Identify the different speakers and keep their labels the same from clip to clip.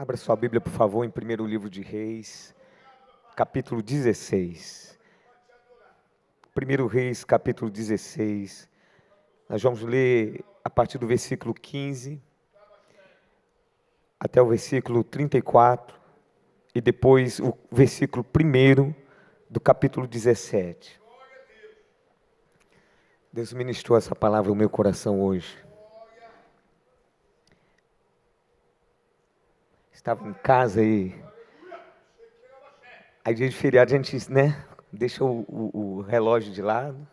Speaker 1: Abra sua Bíblia, por favor, em primeiro livro de Reis, capítulo 16. Primeiro Reis, capítulo 16. Nós vamos ler a partir do versículo 15 até o versículo 34 e depois o versículo 1 do capítulo 17. Deus ministrou essa palavra no meu coração hoje. Estava em casa aí dia de feriado a gente, deixa o relógio de lado,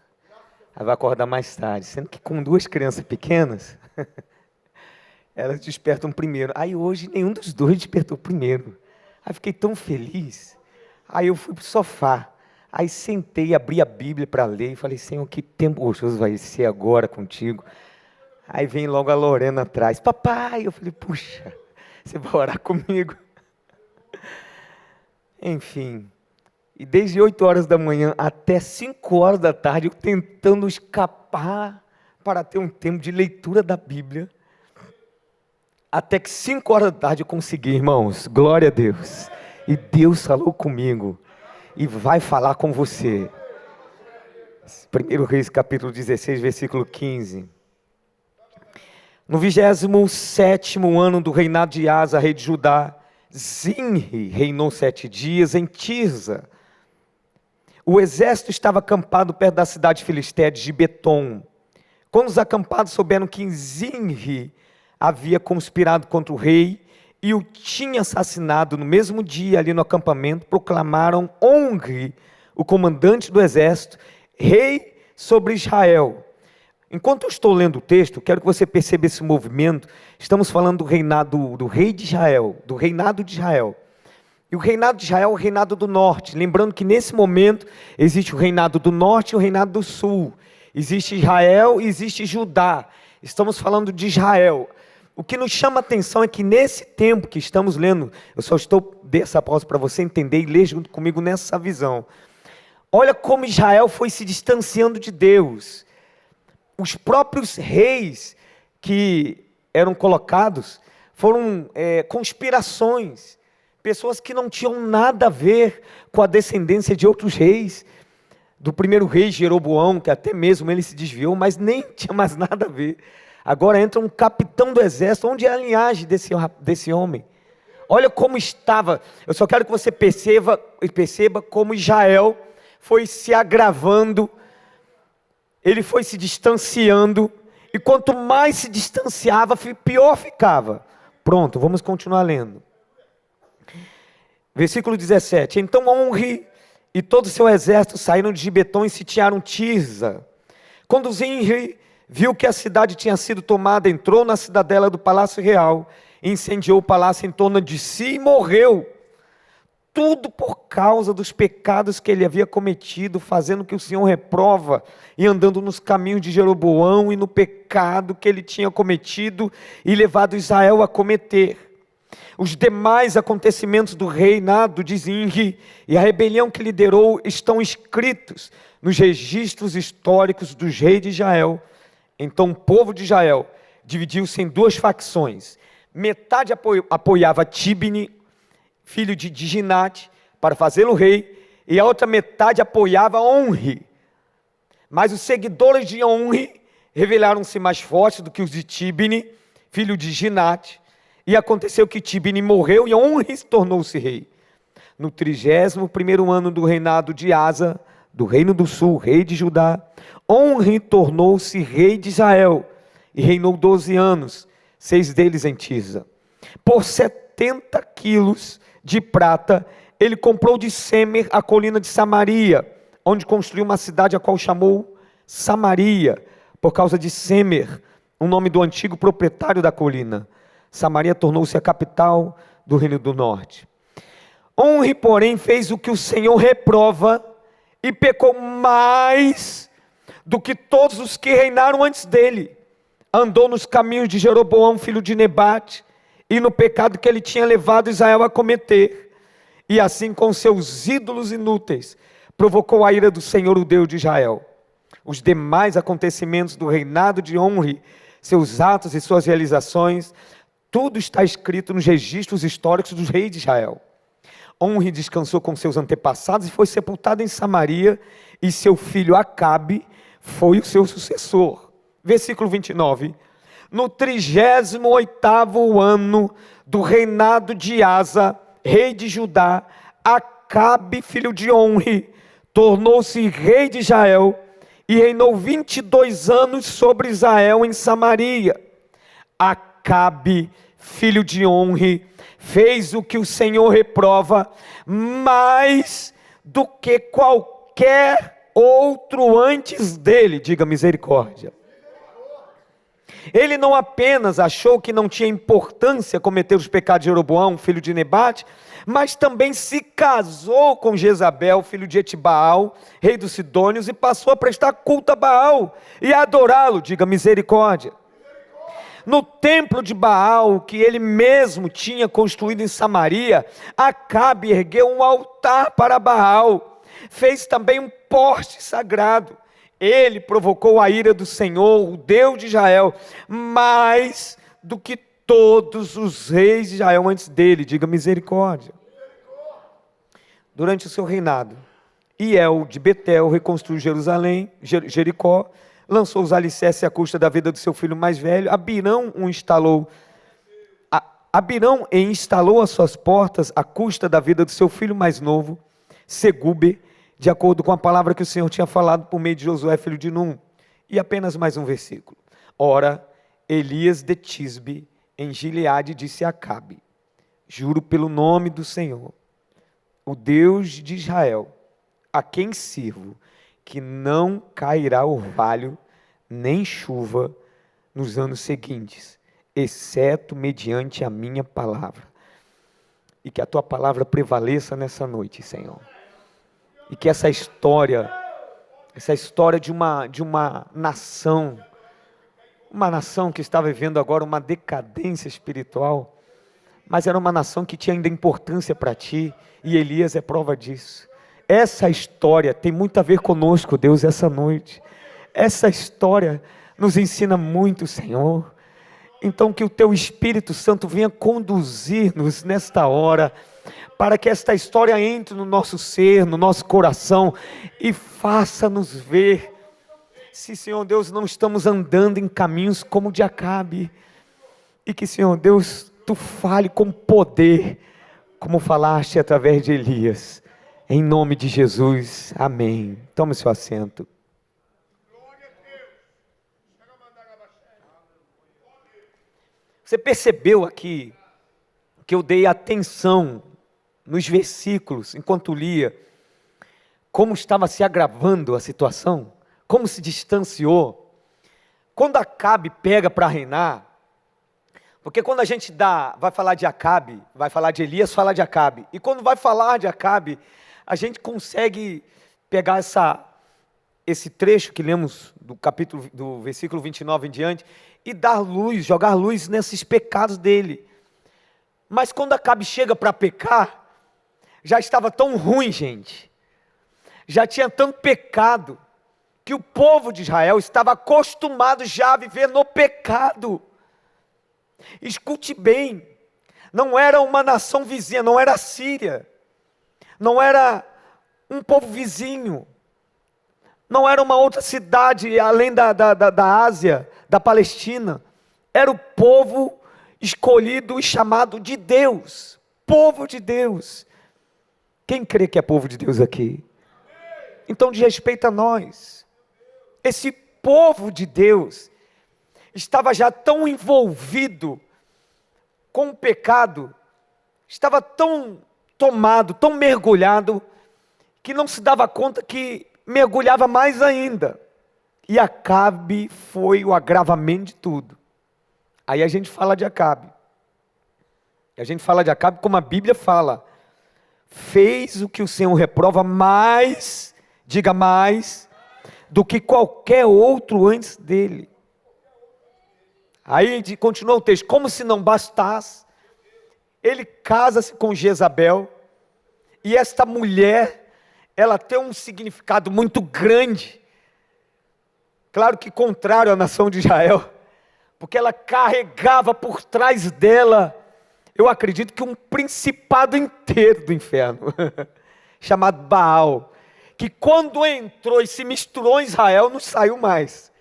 Speaker 1: aí vai acordar mais tarde, sendo que com duas crianças pequenas, elas despertam primeiro. Aí hoje nenhum dos dois despertou primeiro. Aí fiquei tão feliz. Aí eu fui pro sofá, aí sentei, abri a Bíblia para ler e falei: Senhor, que tempo gostoso vai ser agora contigo. Aí vem logo a Lorena atrás: papai. Eu falei: puxa, você vai orar comigo? Enfim, e desde 8 horas da manhã até 5 horas da tarde, eu tentando escapar para ter um tempo de leitura da Bíblia, até que 5 horas da tarde eu consegui, irmãos, glória a Deus, e Deus falou comigo, e vai falar com você. 1 Reis capítulo 16, versículo 15. No 27º ano do reinado de Asa, rei de Judá, Zinri reinou 7 dias em Tirza. O exército estava acampado perto da cidade filistéia de Gibeton. Quando os acampados souberam que Zinri havia conspirado contra o rei e o tinha assassinado no mesmo dia ali no acampamento, proclamaram Onri, o comandante do exército, rei sobre Israel. Enquanto eu estou lendo o texto, quero que você perceba esse movimento. Estamos falando do reinado do rei de Israel, do reinado de Israel. E o reinado de Israel é o reinado do norte. Lembrando que nesse momento existe o reinado do norte e o reinado do sul. Existe Israel e existe Judá. Estamos falando de Israel. O que nos chama a atenção é que nesse tempo que estamos lendo, eu só estou dessa pausa para você entender e ler junto comigo nessa visão. Olha como Israel foi se distanciando de Deus. Os próprios reis que eram colocados foram conspirações, pessoas que não tinham nada a ver com a descendência de outros reis, do primeiro rei Jeroboão, que até mesmo ele se desviou, mas nem tinha mais nada a ver. Agora entra um capitão do exército. Onde é a linhagem desse homem? Olha como estava. Eu só quero que você perceba como Israel foi se agravando. Ele foi se distanciando, e quanto mais se distanciava, pior ficava. Pronto, vamos continuar lendo. Versículo 17. Então Onri e todo o seu exército saíram de Gibeton e sitiaram Tirza. Quando Zinri viu que a cidade tinha sido tomada, entrou na cidadela do palácio real, incendiou o palácio em torno de si e morreu. Tudo por causa dos pecados que ele havia cometido, fazendo o que o Senhor reprova, e andando nos caminhos de Jeroboão e no pecado que ele tinha cometido e levado Israel a cometer. Os demais acontecimentos do reinado de Zinri e a rebelião que liderou estão escritos nos registros históricos dos reis de Israel. Então o povo de Israel dividiu-se em 2 facções. Metade apoiava Tibni, filho de Ginate, para fazê-lo rei, e a outra metade apoiava Onri. Mas os seguidores de Onri revelaram-se mais fortes do que os de Tibni, filho de Ginate, e aconteceu que Tibni morreu e Onri tornou-se rei. No 31º ano do reinado de Asa, do reino do sul, rei de Judá, Onri tornou-se rei de Israel, e reinou 12 anos, 6 deles em Tirza. Por 70 quilos de prata, ele comprou de Semer a colina de Samaria, onde construiu uma cidade a qual chamou Samaria, por causa de Semer, o nome do antigo proprietário da colina. Samaria tornou-se a capital do reino do norte. Onri, porém, fez o que o Senhor reprova e pecou mais do que todos os que reinaram antes dele. Andou nos caminhos de Jeroboão, filho de Nebate, e no pecado que ele tinha levado Israel a cometer, e assim com seus ídolos inúteis, provocou a ira do Senhor, o Deus de Israel. Os demais acontecimentos do reinado de Onri, seus atos e suas realizações, Tudo está escrito nos registros históricos dos reis de Israel. Omri descansou com seus antepassados e foi sepultado em Samaria, e seu filho Acabe foi o seu sucessor. Versículo 29. No 38º ano do reinado de Asa, rei de Judá, Acabe, filho de Omri, tornou-se rei de Israel e reinou 22 anos sobre Israel em Samaria. Acabe, filho de Omri, fez o que o Senhor reprova, mais do que qualquer outro antes dele. Diga misericórdia. Ele não apenas achou que não tinha importância cometer os pecados de Jeroboão, filho de Nebate, mas também se casou com Jezabel, filho de Etibaal, rei dos Sidônios, e passou a prestar culto a Baal e a adorá-lo. Diga misericórdia. No templo de Baal, que ele mesmo tinha construído em Samaria, Acabe ergueu um altar para Baal, fez também um poste sagrado. Ele provocou a ira do Senhor, o Deus de Israel, mais do que todos os reis de Israel antes dele. Diga misericórdia. Durante o seu reinado, Hiel de Betel reconstruiu Jerusalém, Jericó, lançou os alicerces à custa da vida do seu filho mais velho. Abirão instalou as suas portas à custa da vida do seu filho mais novo, Segube, de acordo com a palavra que o Senhor tinha falado por meio de Josué, filho de Num. E apenas mais um versículo. Ora, Elias de Tisbe, em Gileade, disse a Acabe: juro pelo nome do Senhor, o Deus de Israel, a quem sirvo, que não cairá orvalho, nem chuva, nos anos seguintes, exceto mediante a minha palavra. E que a tua palavra prevaleça nessa noite, Senhor. E que essa história de uma nação que estava vivendo agora uma decadência espiritual, mas era uma nação que tinha ainda importância para ti, e Elias é prova disso. Essa história tem muito a ver conosco, Deus, essa noite. Essa história nos ensina muito, Senhor. Então que o teu Espírito Santo venha conduzir-nos nesta hora, para que esta história entre no nosso ser, no nosso coração, e faça-nos ver se, Senhor Deus, não estamos andando em caminhos como o de Acabe, e que, Senhor Deus, tu fale com poder, como falaste através de Elias, em nome de Jesus, amém. Tome seu assento. Você percebeu aqui que eu dei atenção nos versículos, enquanto lia, como estava se agravando a situação, como se distanciou. Quando Acabe pega para reinar, porque quando a gente vai falar de Acabe, vai falar de Elias, fala de Acabe, e quando vai falar de Acabe, a gente consegue pegar esse trecho que lemos do versículo 29 em diante, e dar luz, jogar luz nesses pecados dele. Mas quando Acabe chega para pecar, já estava tão ruim, gente, já tinha tanto pecado, que o povo de Israel estava acostumado já a viver no pecado. Escute bem, não era uma nação vizinha, não era a Síria, não era um povo vizinho, não era uma outra cidade além da Ásia, da Palestina, era o povo escolhido e chamado de Deus, povo de Deus. Quem crê que é povo de Deus aqui? Então diz respeito a nós. Esse povo de Deus estava já tão envolvido com o pecado, estava tão tomado, tão mergulhado, que não se dava conta que mergulhava mais ainda. E Acabe foi o agravamento de tudo. Aí a gente fala de Acabe. A gente fala de Acabe como a Bíblia fala. Fez o que o Senhor reprova mais, diga mais, do que qualquer outro antes dele. Aí continua o texto, como se não bastasse, ele casa-se com Jezabel, e esta mulher, ela tem um significado muito grande, claro que contrário à nação de Israel, porque ela carregava por trás dela, eu acredito que um principado inteiro do inferno, chamado Baal, que quando entrou e se misturou em Israel, não saiu mais.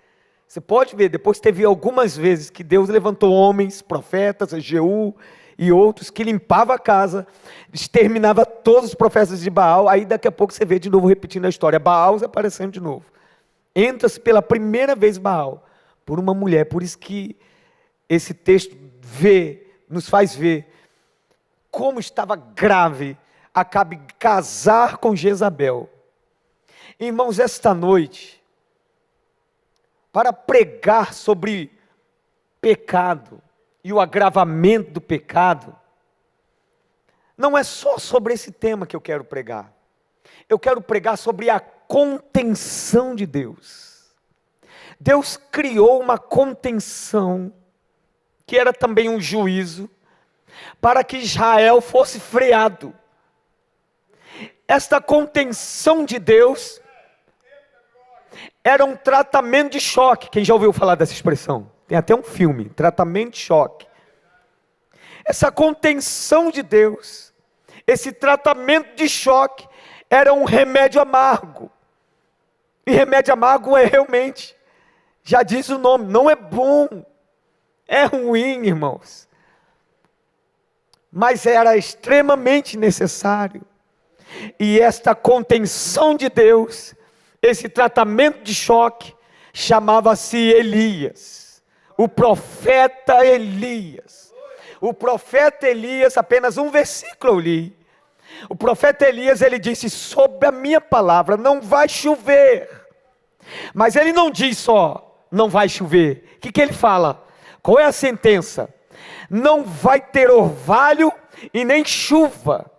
Speaker 1: Você pode ver, depois teve algumas vezes que Deus levantou homens, profetas, Jeú e outros, que limpava a casa, exterminava todos os profetas de Baal, aí daqui a pouco você vê de novo repetindo a história, Baal aparecendo de novo. Entra-se pela primeira vez Baal, por uma mulher, por isso que esse texto nos faz ver como estava grave Acabe casar com Jezabel. Irmãos, esta noite, para pregar sobre pecado e o agravamento do pecado, não é só sobre esse tema que eu quero pregar. Eu quero pregar sobre a contenção de Deus. Deus criou uma contenção, que era também um juízo, para que Israel fosse freado. Esta contenção de Deus era um tratamento de choque. Quem já ouviu falar dessa expressão? Tem até um filme, tratamento de choque. Essa contenção de Deus, esse tratamento de choque, era um remédio amargo. E remédio amargo é realmente, já diz o nome, não é bom, é ruim, irmãos. Mas era extremamente necessário. E esta contenção de Deus, esse tratamento de choque, chamava-se Elias, o profeta Elias. O profeta Elias, apenas um versículo eu li. O profeta Elias, ele disse, sobre a minha palavra não vai chover. Mas ele não diz só, não vai chover. O que ele fala? Qual é a sentença? Não vai ter orvalho e nem chuva.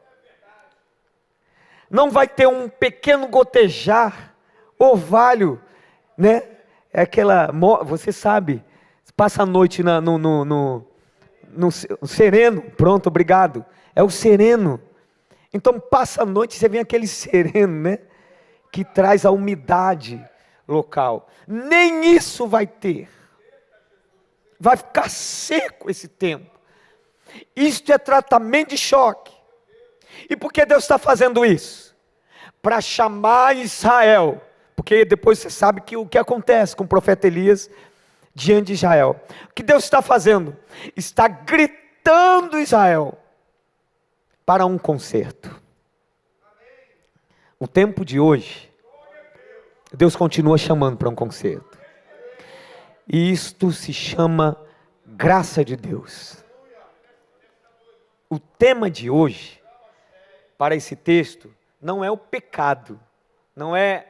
Speaker 1: Não vai ter um pequeno gotejar, orvalho, né? É aquela, você sabe, passa a noite no sereno, pronto, obrigado. É o sereno. Então passa a noite e você vê aquele sereno, né? Que traz a umidade local. Nem isso vai ter. Vai ficar seco esse tempo. Isto é tratamento de choque. E por que Deus está fazendo isso? Para chamar Israel. Porque depois você sabe que o que acontece com o profeta Elias diante de Israel. O que Deus está fazendo? Está gritando Israel para um conserto. O tempo de hoje, Deus continua chamando para um conserto. E isto se chama graça de Deus. O tema de hoje, para esse texto, não é o pecado, não é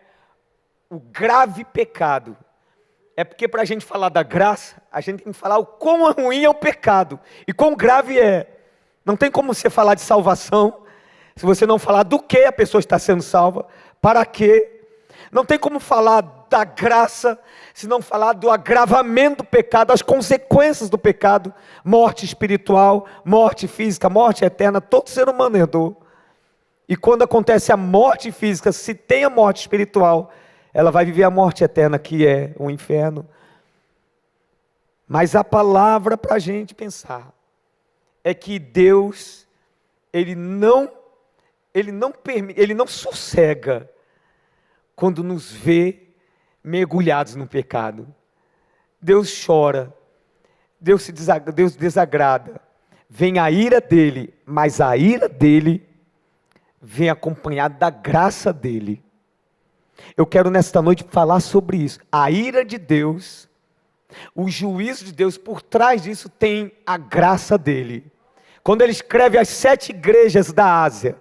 Speaker 1: o grave pecado. É porque para a gente falar da graça, a gente tem que falar o quão ruim é o pecado e quão grave é. Não tem como você falar de salvação, se você não falar do que a pessoa está sendo salva, para quê. Não tem como falar da graça, se não falar do agravamento do pecado, as consequências do pecado, morte espiritual, morte física, morte eterna, todo ser humano herdou. E quando acontece a morte física, se tem a morte espiritual, ela vai viver a morte eterna, que é o inferno. Mas a palavra para a gente pensar é que Deus, Ele não sossega quando nos vê mergulhados no pecado. Deus chora, Deus desagrada, vem a ira dele, mas a ira dele vem acompanhada da graça dele. Eu quero nesta noite falar sobre isso. A ira de Deus, o juízo de Deus, por trás disso tem a graça dele. Quando ele escreve as 7 igrejas da Ásia,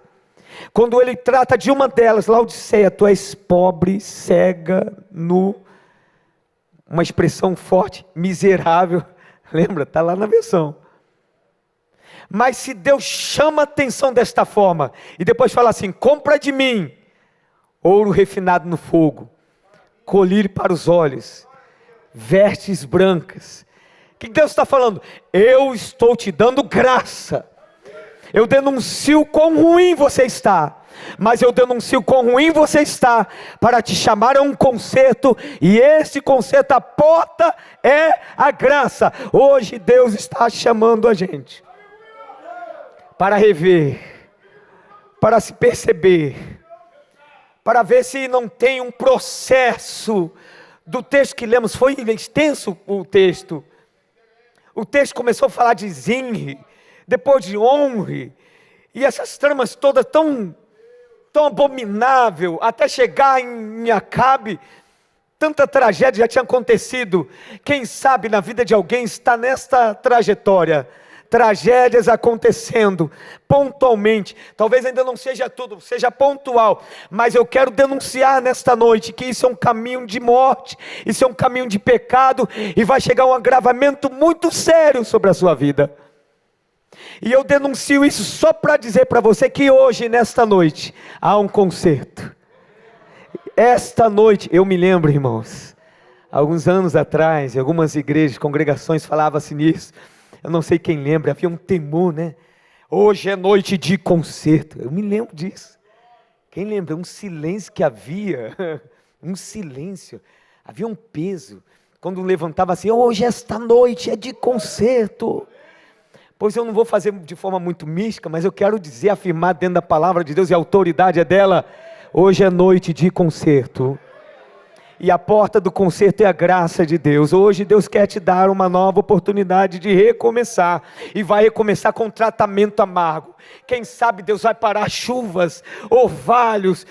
Speaker 1: quando ele trata de uma delas, Laodiceia, tu és pobre, cega, nu, uma expressão forte, miserável, lembra? Está lá na versão. Mas se Deus chama a atenção desta forma, e depois fala assim, compra de mim, ouro refinado no fogo, colírio para os olhos, vestes brancas. O que Deus está falando? Eu estou te dando graça. Eu denuncio quão ruim você está. mas eu denuncio quão ruim você está, para te chamar a um conserto, e esse conserto, a porta é a graça. Hoje Deus está chamando a gente para rever, para se perceber, para ver se não tem um processo. Do texto que lemos, foi extenso o texto. O texto começou a falar de Zinri, depois de Omri, e essas tramas todas tão abominável, até chegar em Acabe. Tanta tragédia já tinha acontecido. Quem sabe na vida de alguém está nesta trajetória, tragédias acontecendo pontualmente. Talvez ainda não seja tudo, seja pontual, mas eu quero denunciar nesta noite que isso é um caminho de morte, isso é um caminho de pecado, e vai chegar um agravamento muito sério sobre a sua vida. E eu denuncio isso só para dizer para você que hoje, nesta noite, há um conserto. Esta noite, eu me lembro, irmãos, alguns anos atrás, em algumas igrejas, congregações, falava-se nisso. Eu não sei quem lembra, havia um temor, né? Hoje é noite de concerto. Eu me lembro disso. Quem lembra? Um silêncio que havia. Um silêncio. Havia um peso. Quando levantava assim, hoje esta noite é de concerto. Pois eu não vou fazer de forma muito mística, mas eu quero dizer, afirmar dentro da palavra de Deus, e a autoridade é dela. Hoje é noite de concerto. E a porta do conserto é a graça de Deus. Hoje Deus quer te dar uma nova oportunidade de recomeçar. E vai recomeçar com tratamento amargo. Quem sabe Deus vai parar chuvas, orvalhos.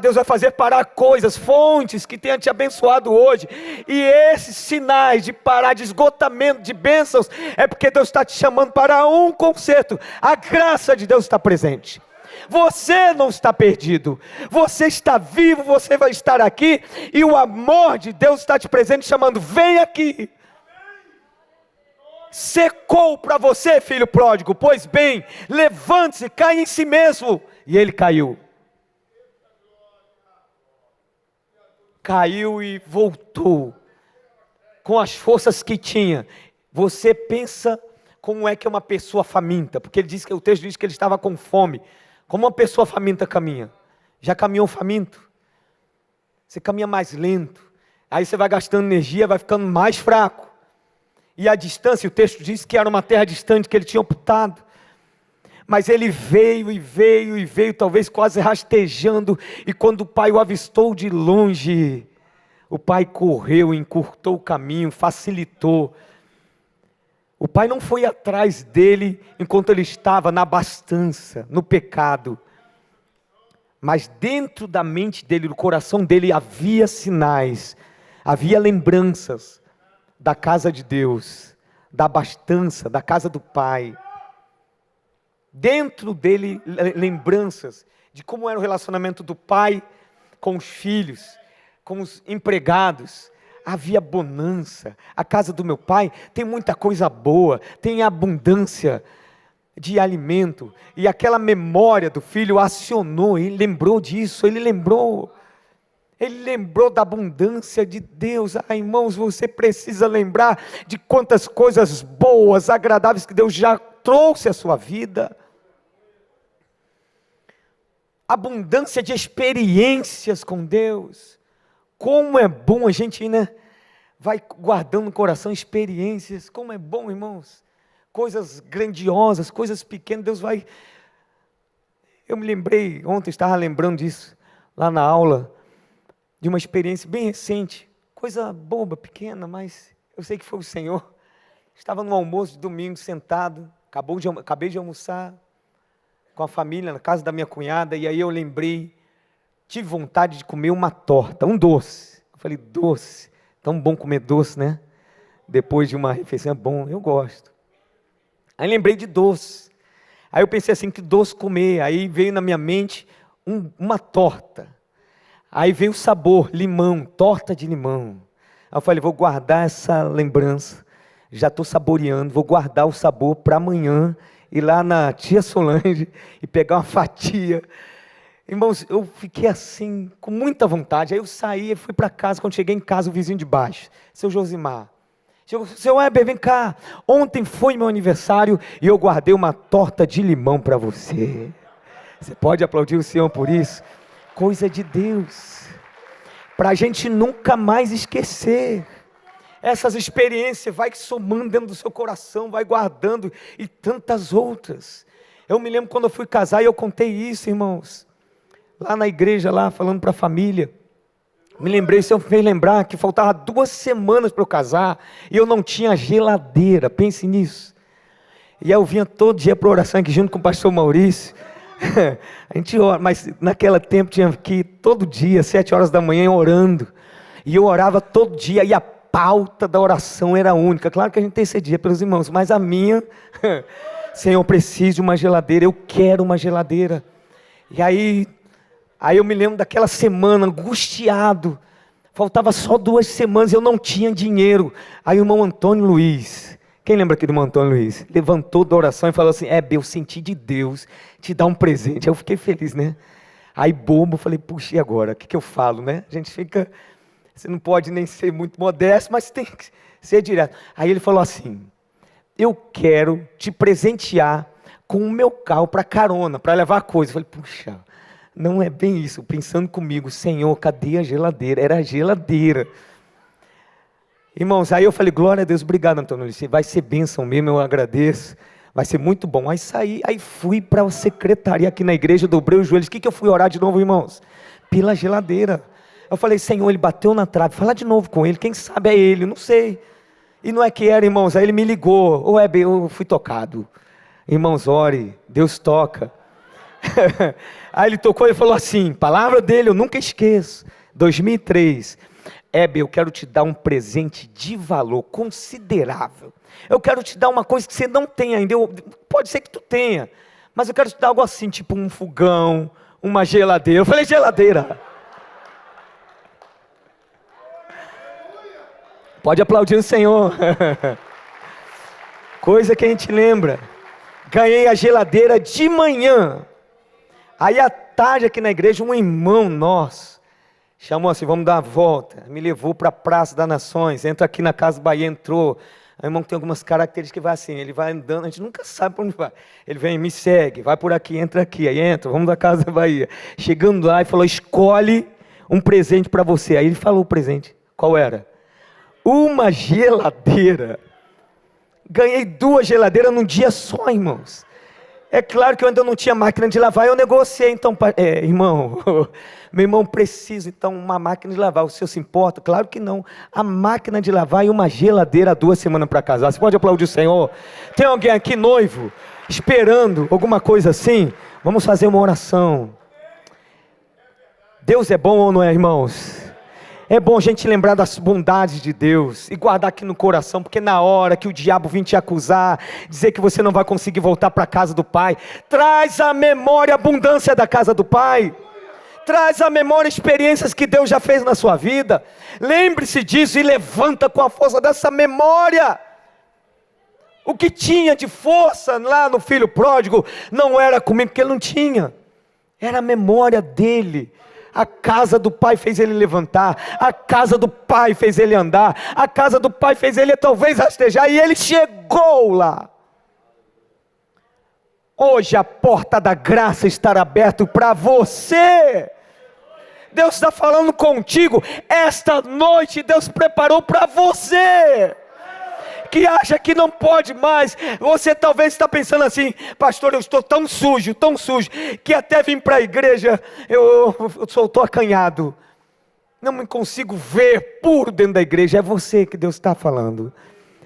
Speaker 1: Deus vai fazer parar coisas, fontes que tenha te abençoado hoje. E esses sinais de parar, de esgotamento, de bênçãos, é porque Deus está te chamando para um conserto. A graça de Deus está presente. Você não está perdido, você está vivo, você vai estar aqui, e o amor de Deus está te presente, chamando, vem aqui. Secou para você, filho pródigo? Pois bem, levante-se, cai em si mesmo. E ele caiu. Caiu e voltou, com as forças que tinha. Você pensa como é que é uma pessoa faminta, porque o texto diz que ele estava com fome. Como uma pessoa faminta caminha? Já caminhou faminto? Você caminha mais lento. Aí você vai gastando energia, vai ficando mais fraco. E a distância, o texto diz que era uma terra distante que ele tinha optado. Mas ele veio e veio e veio, talvez quase rastejando. E quando o pai o avistou de longe, o pai correu, encurtou o caminho, facilitou. O pai não foi atrás dele enquanto ele estava na abastança, no pecado. Mas dentro da mente dele, no coração dele, havia sinais, havia lembranças da casa de Deus, da abastança, da casa do pai. Dentro dele, lembranças de como era o relacionamento do pai com os filhos, com os empregados. Havia bonança. A casa do meu pai tem muita coisa boa, tem abundância de alimento. E aquela memória do filho acionou, ele lembrou disso, ele lembrou da abundância de Deus. Irmãos, você precisa lembrar de quantas coisas boas, agradáveis que Deus já trouxe à sua vida. Abundância de experiências com Deus. Como é bom a gente, né? Vai guardando no coração experiências. Como é bom, irmãos. Coisas grandiosas, coisas pequenas. Deus vai... Eu me lembrei, ontem estava lembrando disso, lá na aula, de uma experiência bem recente. Coisa boba, pequena, mas eu sei que foi o Senhor. Estava no almoço de domingo, sentado. Acabei de almoçar com a família, na casa da minha cunhada. E aí eu lembrei... Tive vontade de comer uma torta, um doce. Eu falei, doce, tão bom comer doce, né? Depois de uma refeição é bom, eu gosto. Aí lembrei de doce. Aí eu pensei assim, que doce comer? Aí veio na minha mente uma torta. Aí veio o sabor, limão, torta de limão. Aí eu falei, vou guardar essa lembrança. Já estou saboreando, vou guardar o sabor para amanhã. Ir lá na tia Solange e pegar uma fatia. Irmãos, eu fiquei assim, com muita vontade. Aí eu saí e fui para casa. Quando cheguei em casa, o vizinho de baixo, seu Josimar, seu Weber, vem cá. Ontem foi meu aniversário e eu guardei uma torta de limão para você. Você pode aplaudir o Senhor por isso? Coisa de Deus, para a gente nunca mais esquecer. Essas experiências vai somando dentro do seu coração, vai guardando, e tantas outras. Eu me lembro quando eu fui casar e eu contei isso, irmãos, lá na igreja, lá falando para a família. Me lembrei, o Senhor me fez lembrar que faltava 2 semanas para eu casar e eu não tinha geladeira, pense nisso. E aí eu vinha todo dia para oração aqui junto com o pastor Maurício. A gente ora, mas naquele tempo tinha que ir todo dia, 7 horas da manhã, orando. E eu orava todo dia e a pauta da oração era única. Claro que a gente intercedia pelos irmãos, mas a minha, Senhor, eu preciso de uma geladeira, eu quero uma geladeira. E aí eu me lembro daquela semana, angustiado. Faltava só 2 semanas e eu não tinha dinheiro. Aí o irmão Antônio Luiz, quem lembra aqui do irmão Antônio Luiz? Levantou da oração e falou assim: eu senti de Deus te dar um presente. Aí eu fiquei feliz, né? Aí bobo, falei, puxa, e agora? O que eu falo, né? A gente fica, você não pode nem ser muito modesto, mas tem que ser direto. Aí ele falou assim: eu quero te presentear com o meu carro para carona, para levar coisa. Eu falei, puxa, não é bem isso. Pensando comigo, Senhor, cadê a geladeira? Era a geladeira. Irmãos, aí eu falei, glória a Deus, obrigado, Antônio Luiz, vai ser bênção mesmo, eu agradeço, vai ser muito bom. Aí saí, aí fui para a secretaria aqui na igreja, dobrei os joelhos. O que eu fui orar de novo, irmãos? Pela geladeira. Eu falei, Senhor, ele bateu na trave, fala de novo com ele, quem sabe é ele, não sei. E não é que era, irmãos, aí ele me ligou, eu fui tocado. Irmãos, ore, Deus toca. Aí ele tocou e falou assim, palavra dele, eu nunca esqueço, 2003, eu quero te dar um presente de valor considerável. Eu quero te dar uma coisa que você não tem ainda. Pode ser que tu tenha, mas eu quero te dar algo assim, tipo um fogão, uma geladeira. Eu falei, geladeira. Pode aplaudir o Senhor. Coisa que a gente lembra. Ganhei a geladeira de manhã. Aí à tarde aqui na igreja, um irmão nosso chamou assim, vamos dar uma volta. Me levou para a Praça das Nações, entra aqui na Casa Bahia, entrou. O irmão tem algumas características que vai assim, ele vai andando, a gente nunca sabe para onde vai. Ele vem, me segue, vai por aqui, aí entra, vamos da Casa Bahia. Chegando lá, ele falou, escolhe um presente para você. Aí ele falou o presente, qual era? Uma geladeira. Ganhei 2 geladeiras num dia só, irmãos. É claro que eu ainda não tinha máquina de lavar, eu negociei, então, irmão, meu irmão precisa, então, uma máquina de lavar, o senhor se importa? Claro que não, a máquina de lavar e uma geladeira 2 semanas para casar, você pode aplaudir o Senhor? Tem alguém aqui noivo, esperando alguma coisa assim? Vamos fazer uma oração. Deus é bom ou não é, irmãos? É bom a gente lembrar das bondades de Deus e guardar aqui no coração, porque na hora que o diabo vir te acusar, dizer que você não vai conseguir voltar para a casa do Pai, traz à memória a abundância da casa do Pai, traz à memória experiências que Deus já fez na sua vida, lembre-se disso e levanta com a força dessa memória. O que tinha de força lá no filho pródigo, não era comigo, porque ele não tinha, era a memória dele. A casa do Pai fez ele levantar, a casa do Pai fez ele andar, a casa do Pai fez ele talvez rastejar, e ele chegou lá. Hoje a porta da graça está aberta para você. Deus está falando contigo, esta noite Deus preparou para você. Que acha que não pode mais, você talvez está pensando assim, pastor, eu estou tão sujo, que até vim para a igreja, eu estou acanhado, não me consigo ver puro dentro da igreja. É você que Deus está falando,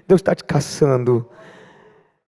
Speaker 1: Deus está te caçando.